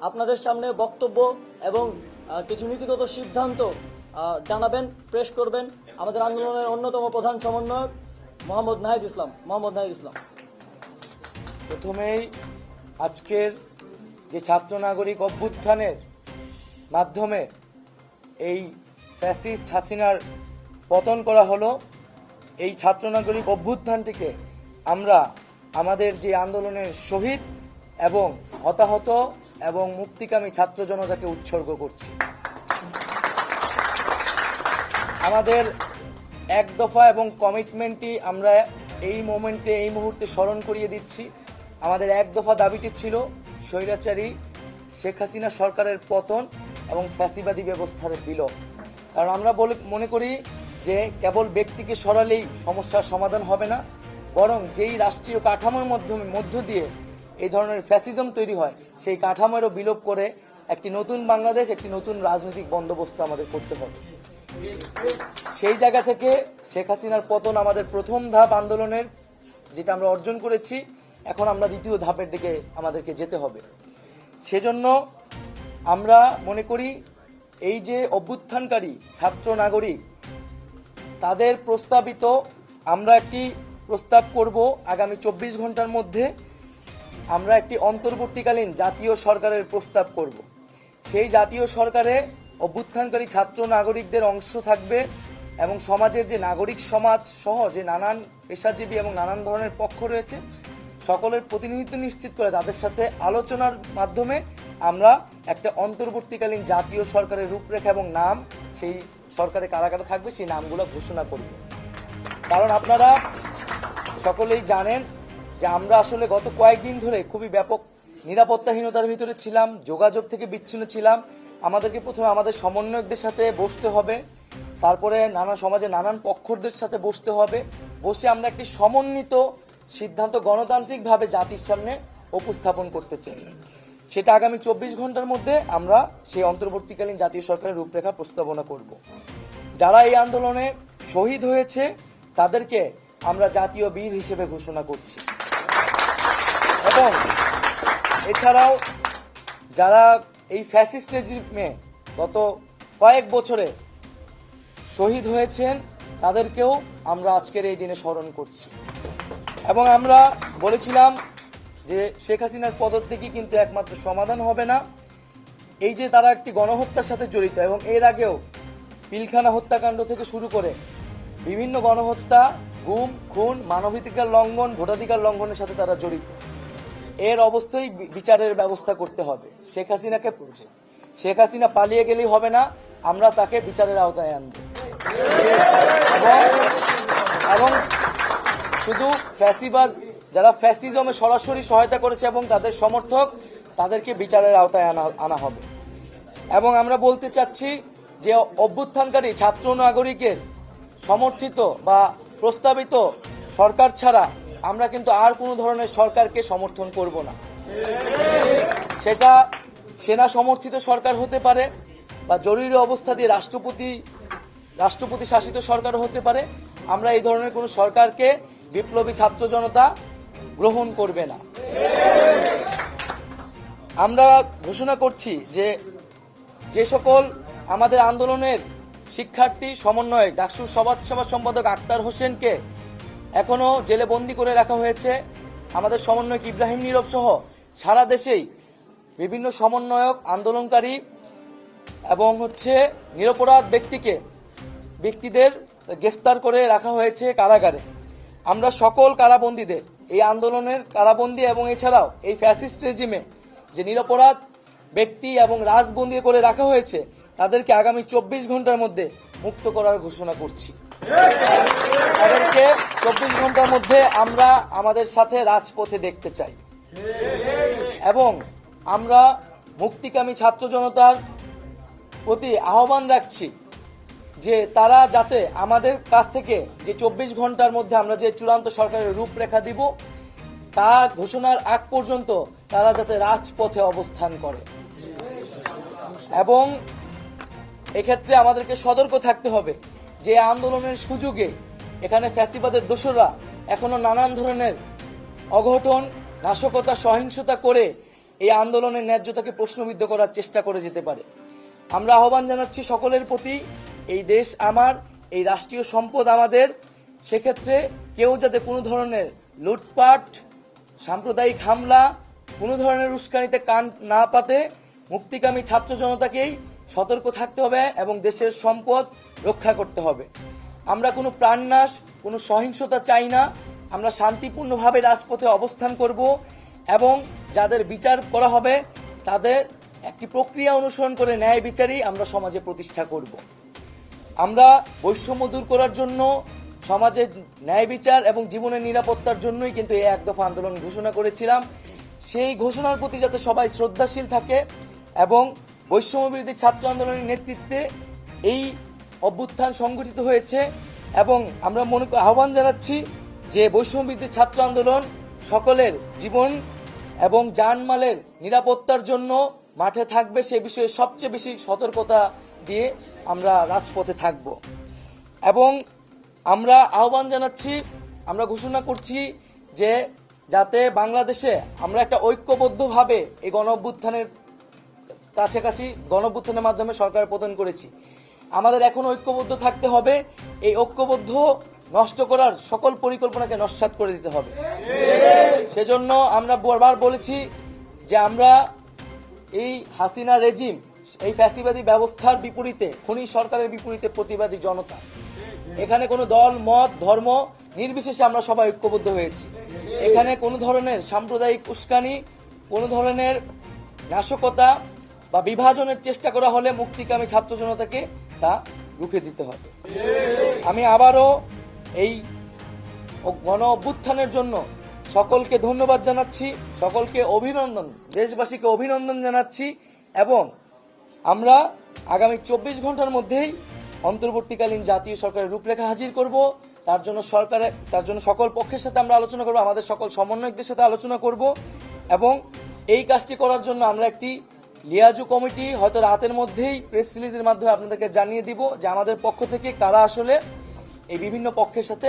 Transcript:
আপনাদের সামনে বক্তব্য এবং কিছু নীতিগত সিদ্ধান্ত জানাবেন, পেশ করবেন আমাদের আন্দোলনের অন্যতম প্রধান সমন্বয়ক মোহাম্মদ নাহিদ ইসলাম। প্রথমেই আজকের যে ছাত্র নাগরিক অভ্যুত্থানের মাধ্যমে এই ফ্যাসিস্ট হাসিনার পতন করা হলো, এই ছাত্র নাগরিক অভ্যুত্থানটিকে আমরা আমাদের যে আন্দোলনের শহীদ এবং হতাহত এবং মুক্তিকামী ছাত্র জনতাকে উৎসর্গ করছি। আমাদের এক দফা এবং কমিটমেন্টটি আমরা এই মুহূর্তে স্মরণ করিয়ে দিচ্ছি। আমাদের এক দফা দাবিটি ছিল স্বৈরাচারী শেখ হাসিনা সরকারের পতন এবং ফ্যাসিবাদী ব্যবস্থার বিলোপ। কারণ আমরা মনে করি যে কেবল ব্যক্তিকে সরালেই সমস্যার সমাধান হবে না, বরং যেই রাষ্ট্রীয় কাঠামোর মধ্য দিয়ে এই ধরনের ফ্যাসিজম তৈরি হয়, সেই কাঠামোরও বিলোপ করে একটি নতুন বাংলাদেশ, একটি নতুন রাজনৈতিক বন্দোবস্ত আমাদের করতে হবে। সেই জায়গা থেকে শেখ হাসিনার পতন আমাদের প্রথম ধাপ আন্দোলনের, যেটা আমরা অর্জন করেছি। এখন আমরা দ্বিতীয় ধাপের দিকে আমাদেরকে যেতে হবে। সেজন্য আমরা মনে করি এই যে অভ্যুত্থানকারী ছাত্র নাগরিক, তাদের প্রস্তাবিত আমরা একটি প্রস্তাব করব আগামী 24 ঘন্টার মধ্যে আমরা একটি অন্তর্বর্তীকালীন জাতীয় সরকারের প্রস্তাব করব। সেই জাতীয় সরকারে অভ্যুত্থানকারী ছাত্র নাগরিকদের অংশ থাকবে এবং সমাজের যে নাগরিক সমাজ সহ যে নানান পেশাজীবী এবং নানান ধরনের পক্ষ রয়েছে, সকলের প্রতিনিধিত্ব নিশ্চিত করে তাদের সাথে আলোচনার মাধ্যমে আমরা একটা অন্তর্বর্তীকালীন জাতীয় সরকারের রূপরেখা এবং নাম, সেই সরকারে কারা কারা থাকবে সেই নামগুলো ঘোষণা করব। কারণ আপনারা সকলেই জানেন যে আমরা আসলে গত কয়েকদিন ধরে খুবই ব্যাপক নিরাপত্তাহীনতার ভিতরে ছিলাম, যোগাযোগ থেকে বিচ্ছিন্ন ছিলাম। আমাদেরকে প্রথমে আমাদের সমন্বয়কদের সাথে বসতে হবে, তারপরে সমাজে নানান পক্ষদের সাথে বসতে হবে। বসে আমরা একটি সমন্বিত সিদ্ধান্ত গণতান্ত্রিকভাবে জাতির সামনে উপস্থাপন করতে চাই। সেটা আগামী 24 ঘন্টার মধ্যে আমরা সেই অন্তর্বর্তীকালীন জাতীয় সরকারের রূপরেখা প্রস্তাবনা করব। যারা এই আন্দোলনে শহীদ হয়েছে তাদেরকে আমরা জাতীয় বীর হিসেবে ঘোষণা করছি। এবং এছাড়াও যারা এই ফ্যাসিস্ট রেজিমে গত কয়েক বছরে শহীদ হয়েছেন তাদেরকেও আমরা আজকের এই দিনে স্মরণ করছি। এবং আমরা বলেছিলাম যে শেখ হাসিনার পদত্যাগই কিন্তু একমাত্র সমাধান হবে না। এই যে তারা একটি গণহত্যার সাথে জড়িত এবং এর আগেও পিলখানা হত্যাকাণ্ড থেকে শুরু করে বিভিন্ন গণহত্যা, গুম, খুন, মানবাধিকার লঙ্ঘন, ভোটাধিকার লঙ্ঘনের সাথে তারা জড়িত। এর অবস্থায় বিচারের ব্যবস্থা করতে হবে। শেখ হাসিনা পালিয়ে গেলেই হবে না, আমরা তাকে বিচারের আওতায় আনব। এবং শুধু ফ্যাসিবাদ, যারা ফ্যাসিজমে সরাসরি সহায়তা করেছে এবং তাদের সমর্থক, তাদেরকে বিচারের আওতায় আনা হবে। এবং আমরা বলতে চাচ্ছি যে অভ্যুত্থানকারী ছাত্র নাগরিকের সমর্থিত বা প্রস্তাবিত সরকার ছাড়া আমরা কিন্তু আর কোনো ধরনের সরকারকে সমর্থন করব না। সেটা সেনা সমর্থিত সরকার হতে পারে বা জরুরি অবস্থা দিয়ে রাষ্ট্রপতি শাসিত সরকার হতে পারে। আমরা এই ধরনের কোনো সরকারকে বিপ্লবী ছাত্র জনতা গ্রহণ করবে না। আমরা ঘোষণা করছি যে সকল আমাদের আন্দোলনের শিক্ষার্থী সমন্বয়ক ডাকসুর সভা সম্পাদক আক্তার হোসেনকে এখনো জেলে বন্দী করে রাখা হয়েছে, আমাদের সমন্বয়ক ইব্রাহিম নীরব সহ সারা দেশেই বিভিন্ন সমন্বয়ক, আন্দোলনকারী এবং নিরপরাধ ব্যক্তিদের গ্রেফতার করে রাখা হয়েছে কারাগারে। আমরা সকল কারাবন্দীদের, এই আন্দোলনের কারাবন্দী এবং এছাড়াও এই ফ্যাসিস্ট রেজিমে যে নিরপরাধ ব্যক্তি এবং রাজবন্দী করে রাখা হয়েছে, তাদেরকে আগামী 24 ঘন্টার মধ্যে মুক্ত করার ঘোষণা করছি। তাদেরকে 24 ঘন্টার মধ্যে আমরা আমাদের সাথে রাজপথে দেখতে চাই। এবং আমরা মুক্তিকামী ছাত্র জনতার প্রতি আহ্বান রাখছি যে তারা যাতে আমাদের কাছ থেকে যে 24 ঘন্টার মধ্যে আমরা যে চূড়ান্ত সরকারের রূপরেখা দিব, তা ঘোষণার আগ পর্যন্ত তারা যাতে রাজপথে অবস্থান করে। এবং এক্ষেত্রে আমাদেরকে সতর্ক থাকতে হবে যে আন্দোলনের সুযোগে এখানে ফ্যাসিবাদের দোসররা এখনো নানান ধরনের অঘটন, নাশকতা, সহিংসতা করে এই আন্দোলনের ন্যায্যতাকে প্রশ্নবিদ্ধ করার চেষ্টা করে যেতে পারে। আমরা আহ্বান জানাচ্ছি সকলের প্রতি, এই দেশ আমার, এই রাষ্ট্রীয় সম্পদ আমাদের, সেক্ষেত্রে কেউ যাতে কোনো ধরনের লুটপাট, সাম্প্রদায়িক হামলা, কোনো ধরনের উস্কানিতে কান না পাতে মুক্তিকামী ছাত্র জনতাকেই সতর্ক থাকতে হবে এবং দেশের সম্পদ রক্ষা করতে হবে। আমরা কোনো প্রাণনাশ, কোনো সহিংসতা চাই না। আমরা শান্তিপূর্ণভাবে রাজপথে অবস্থান করব এবং যাদের বিচার করা হবে তাদের একটি প্রক্রিয়া অনুসরণ করে ন্যায় বিচারই আমরা সমাজে প্রতিষ্ঠা করব। আমরা বৈষম্য দূর করার জন্য, সমাজে ন্যায় বিচার এবং জীবনের নিরাপত্তার জন্যই কিন্তু এই এক দফা আন্দোলন ঘোষণা করেছিলাম। সেই ঘোষণার প্রতি যাতে সবাই শ্রদ্ধাশীল থাকে এবং বৈষম্য বিরোধী ছাত্র আন্দোলনের নেতৃত্বে এই অভ্যুত্থান সংগঠিত হয়েছে এবং আমরা আহ্বান জানাচ্ছি যে বৈষম্য বিরোধী ছাত্র আন্দোলন সকলের জীবন এবং জানমালের নিরাপত্তার জন্য মাঠে থাকবে, সে বিষয়ে সবচেয়ে বেশি সতর্কতা দিয়ে আমরা রাজপথে থাকব। এবং আমরা আহ্বান জানাচ্ছি, আমরা ঘোষণা করছি যে যাতে বাংলাদেশে আমরা একটা ঐক্যবদ্ধভাবে এই গণঅভ্যুত্থানের কাছাকাছি গণঅভ্যুত্থানের মাধ্যমে সরকার পতন করেছি, আমাদের এখন ঐক্যবদ্ধ থাকতে হবে। এই ঐক্যবদ্ধ নষ্ট করার সকল পরিকল্পনাকে নস্যাৎ করে দিতে হবে। সেজন্য আমরা বারবার বলেছি যে আমরা এই হাসিনা রেজিম, এই ফ্যাসিবাদী ব্যবস্থার বিপরীতে, খনি সরকারের বিপরীতে প্রতিবাদী জনতা। এখানে কোনো দল, মত, ধর্ম নির্বিশেষে আমরা সবাই ঐক্যবদ্ধ হয়েছি। এখানে কোনো ধরনের সাম্প্রদায়িক উস্কানি, কোনো ধরনের নাশকতা বা বিভাজনের চেষ্টা করা হলে মুক্তিকামী ছাত্র জনতাকে তা রুখে দিতে হবে। আমি আবারও এই গণ অভ্যুত্থানের জন্য সকলকে ধন্যবাদ জানাচ্ছি, সকলকে অভিনন্দন, দেশবাসীকে অভিনন্দন জানাচ্ছি এবং আমরা আগামী 24 ঘন্টার মধ্যেই অন্তর্বর্তীকালীন জাতীয় সরকারের রূপরেখা হাজির করব। তার জন্য সকল পক্ষের সাথে আমরা আলোচনা করব, আমাদের সকল সমন্বয়কদের সাথে আলোচনা করব এবং এই কাজটি করার জন্য আমরা একটি লিয়াজু কমিটি হয়তো রাতের মধ্যেই প্রেস রিলিজের মাধ্যমে আপনাদেরকে জানিয়ে দিব যে আমাদের পক্ষ থেকে কারা আসলে এই বিভিন্ন পক্ষের সাথে